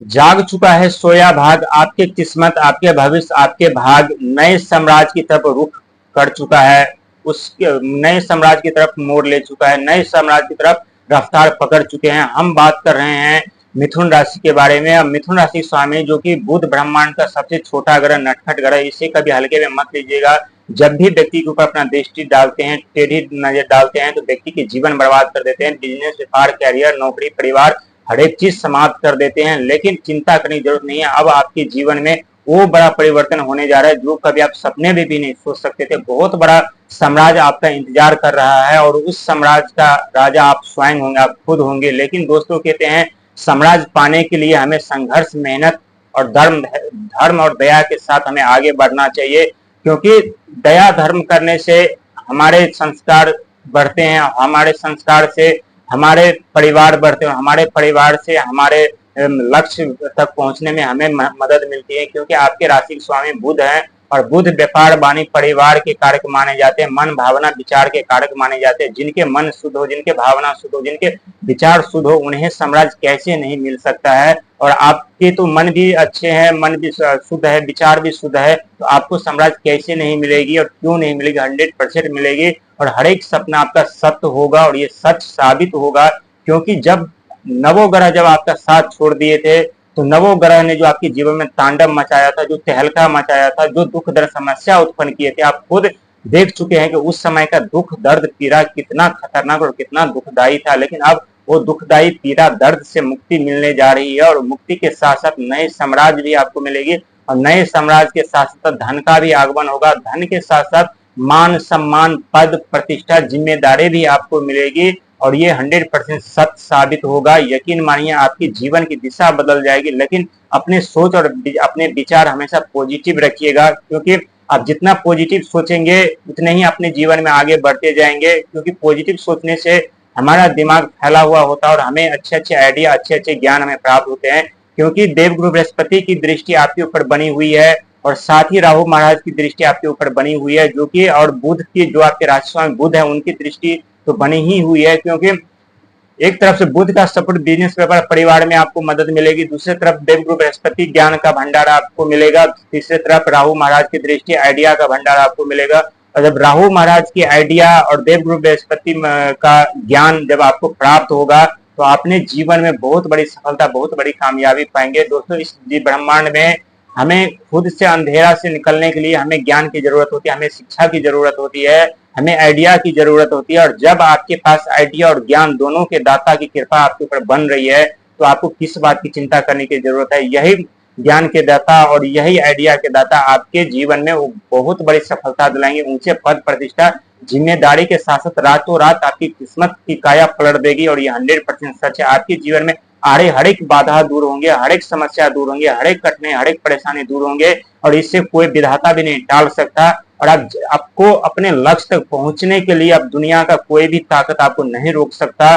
जाग चुका है सोया भाग, आपके किस्मत, आपके भविष्य, आपके भाग नए साम्राज्य की तरफ रुख कर चुका है। उस नए साम्राज्य की तरफ मोड़ ले चुका है, नए साम्राज्य की तरफ रफ्तार पकड़ चुके हैं। हम बात कर रहे हैं मिथुन राशि के बारे में। अब मिथुन राशि स्वामी जो कि बुध ब्रह्मांड का सबसे छोटा ग्रह, नटखट ग्रह, इसे कभी हल्के में मत लीजिएगा। जब भी व्यक्ति के ऊपर अपना दृष्टि डालते हैं, टेढ़ी नजर डालते हैं, तो व्यक्ति के जीवन बर्बाद कर देते हैं। बिजनेस, व्यापार, कैरियर, नौकरी, परिवार, हर एक चीज समाप्त कर देते हैं। लेकिन चिंता करने की जरूरत नहीं है। अब आपके जीवन में वो बड़ा परिवर्तन होने जा रहा है जो कभी आप सपने में भी नहीं सोच सकते थे। बहुत बड़ा साम्राज्य आपका इंतजार कर रहा है और उस साम्राज्य का राजा आप स्वयं होंगे, आप खुद होंगे। लेकिन दोस्तों, कहते हैं साम्राज्य पाने के लिए हमें संघर्ष, मेहनत और धर्म और दया के साथ हमें आगे बढ़ना चाहिए, क्योंकि दया धर्म करने से हमारे संस्कार बढ़ते हैं, हमारे संस्कार से हमारे परिवार बढ़ते हैं, हमारे परिवार से हमारे लक्ष्य तक पहुंचने में हमें मदद मिलती है। क्योंकि आपके राशि के स्वामी बुध हैं और बुध व्यापार, वाणी, परिवार के कारक माने जाते हैं, मन, भावना, विचार के कारक माने जाते हैं। जिनके मन शुद्ध हो, जिनके भावना शुद्ध हो, जिनके विचार शुद्ध हो, उन्हें साम्राज्य कैसे नहीं मिल सकता है। और आपके तो मन भी अच्छे हैं, मन भी शुद्ध है, विचार भी शुद्ध है, तो आपको साम्राज्य कैसे नहीं मिलेगी और क्यों नहीं मिलेगी? 100% मिलेगी। और हर एक सपना आपका सत्य होगा और ये सच साबित होगा। क्योंकि जब नवोग्रह जब आपका साथ छोड़ दिए थे, तो नवोग्रह ने जो आपके जीवन में तांडव मचाया था, जो तहलका मचाया था, जो दुख दर्द समस्या उत्पन्न किए थे, आप खुद देख चुके हैं कि उस समय का दुख दर्द पीड़ा कितना खतरनाक और कितना दुखदायी था। लेकिन अब वो दुखदायी पीड़ा दर्द से मुक्ति मिलने जा रही है और मुक्ति के साथ साथ नए साम्राज्य भी आपको मिलेगी और नए साम्राज्य के साथ साथ धन का भी आगमन होगा। धन के साथ साथ मान, सम्मान, पद, प्रतिष्ठा, जिम्मेदारी भी आपको मिलेगी और ये 100% सत्य साबित होगा। यकीन मानिए, आपकी जीवन की दिशा बदल जाएगी। लेकिन अपने सोच और अपने विचार हमेशा पॉजिटिव रखिएगा, क्योंकि आप जितना पॉजिटिव सोचेंगे उतने ही अपने जीवन में आगे बढ़ते जाएंगे। क्योंकि पॉजिटिव सोचने से हमारा दिमाग फैला हुआ होता है और हमें अच्छे अच्छे आइडिया, अच्छे अच्छे ज्ञान हमें प्राप्त होते हैं। क्योंकि देवगुरु बृहस्पति की दृष्टि आपके ऊपर बनी हुई है और साथ ही राहु महाराज की दृष्टि आपके ऊपर बनी हुई है, जो कि और बुध की, जो आपके राशि स्वामी बुध है, उनकी दृष्टि तो बनी ही हुई है। क्योंकि एक तरफ से बुध का सपोर्ट बिजनेस, व्यापार, परिवार में आपको मदद मिलेगी, दूसरी तरफ देवगुरु बृहस्पति ज्ञान का भंडार आपको मिलेगा, तीसरी तरफ राहु महाराज की दृष्टि आइडिया का भंडार आपको मिलेगा। और जब राहु महाराज की आइडिया और देवगुरु बृहस्पति का ज्ञान जब आपको प्राप्त होगा, तो आपने जीवन में बहुत बड़ी सफलता, बहुत बड़ी कामयाबी पाएंगे। दोस्तों, इस ब्रह्मांड में हमें खुद से अंधेरा से निकलने के लिए हमें ज्ञान की जरूरत होती है, हमें शिक्षा की जरूरत होती है, हमें आइडिया की जरूरत होती है। और जब आपके पास आइडिया और ज्ञान दोनों के दाता की कृपा आपके ऊपर बन रही है, तो आपको किस बात की चिंता करने की जरूरत है? यही ज्ञान के दाता और यही आइडिया के दाता आपके जीवन में वो बहुत बड़ी सफलता दिलाएंगे, ऊंचे पद, प्रतिष्ठा, जिम्मेदारी के साथ साथ रातों रात आपकी किस्मत की काया पलट देगी। और ये 100% सच है। आपके जीवन में आ रही हर एक बाधा दूर होंगे, हर एक समस्या दूर होंगे, हर एक कठिनाई, हर एक परेशानी दूर होंगे और इससे कोई विधाता भी नहीं टाल सकता। और आपको अपने लक्ष्य तक पहुंचने के लिए अब दुनिया का कोई भी ताकत आपको नहीं रोक सकता।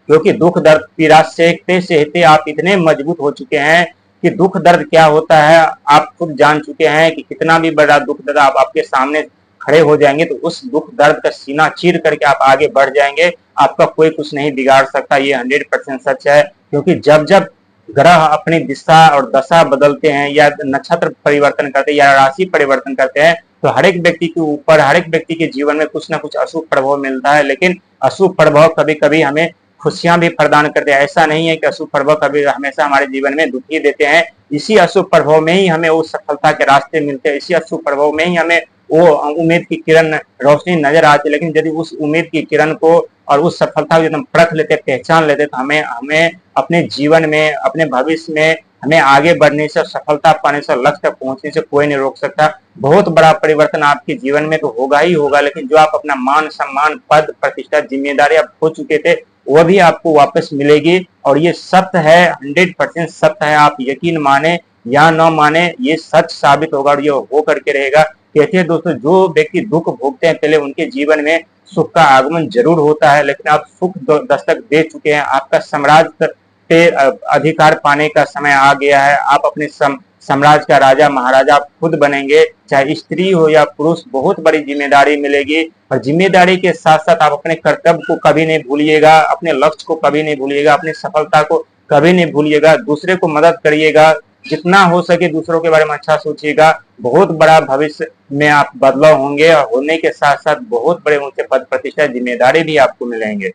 क्योंकि दुख दर्द पीड़ा सहते सहते आप इतने मजबूत हो चुके हैं कि दुख दर्द क्या होता है आप खुद जान चुके हैं कि कितना भी बड़ा दुख दर्द आपके सामने खड़े हो जाएंगे तो उस दुख दर्द का सीना चीर करके आप आगे बढ़ जाएंगे। आपका कोई कुछ नहीं बिगाड़ सकता। ये 100% सच है। क्योंकि जब जब ग्रह अपनी दिशा और दशा बदलते हैं या नक्षत्र परिवर्तन करते हैं या राशि परिवर्तन करते हैं, तो हर एक व्यक्ति के ऊपर, हर एक व्यक्ति के जीवन में कुछ ना कुछ अशुभ प्रभाव मिलता है। लेकिन अशुभ प्रभाव कभी कभी हमें खुशियां भी प्रदान करते हैं। ऐसा नहीं है कि अशुभ प्रभाव कभी हमेशा हमारे जीवन में दुखी देते हैं। इसी अशुभ प्रभाव में ही हमें वो सफलता के रास्ते मिलते हैं, इसी अशुभ प्रभाव में ही हमें वो उम्मीद की किरण, रोशनी नजर आती है। लेकिन यदि उस उम्मीद की किरण को और उस सफलता को हम परख लेते, पहचान लेते, तो हमें हमें अपने जीवन में, अपने भविष्य में हमें आगे बढ़ने से, सफलता पाने से, लक्ष्य तक पहुंचने से कोई नहीं रोक सकता। बहुत बड़ा परिवर्तन आपके जीवन में तो होगा ही होगा, लेकिन जो आप अपना मान, सम्मान, पद, प्रतिष्ठा, जिम्मेदारी आप खो चुके थे, वह भी आपको वापस मिलेगी। और ये सत्य है, 100% सत्य है। आप यकीन माने या न माने, ये सच साबित होगा और ये हो करके रहेगा। कहते हैं दोस्तों, जो व्यक्ति दुख भोगते हैं पहले उनके जीवन में सुख का आगमन जरूर होता है, लेकिन आप सुख दस्तक दे चुके हैं। आपका साम्राज्य पे अधिकार पाने का समय आ गया है। आप अपने साम्राज्य का राजा महाराजा खुद बनेंगे। चाहे स्त्री हो या पुरुष, बहुत बड़ी जिम्मेदारी मिलेगी। और जिम्मेदारी के साथ साथ आप अपने कर्तव्य को कभी नहीं भूलिएगा, अपने लक्ष्य को कभी नहीं भूलिएगा, अपनी सफलता को कभी नहीं भूलिएगा, दूसरे को मदद करिएगा, जितना हो सके दूसरों के बारे में अच्छा सोचिएगा। बहुत बड़ा भविष्य में आप बदलाव होंगे और होने के साथ साथ बहुत बड़े ऊंचे पद प्रतिष्ठा जिम्मेदारी भी आपको मिलेंगे।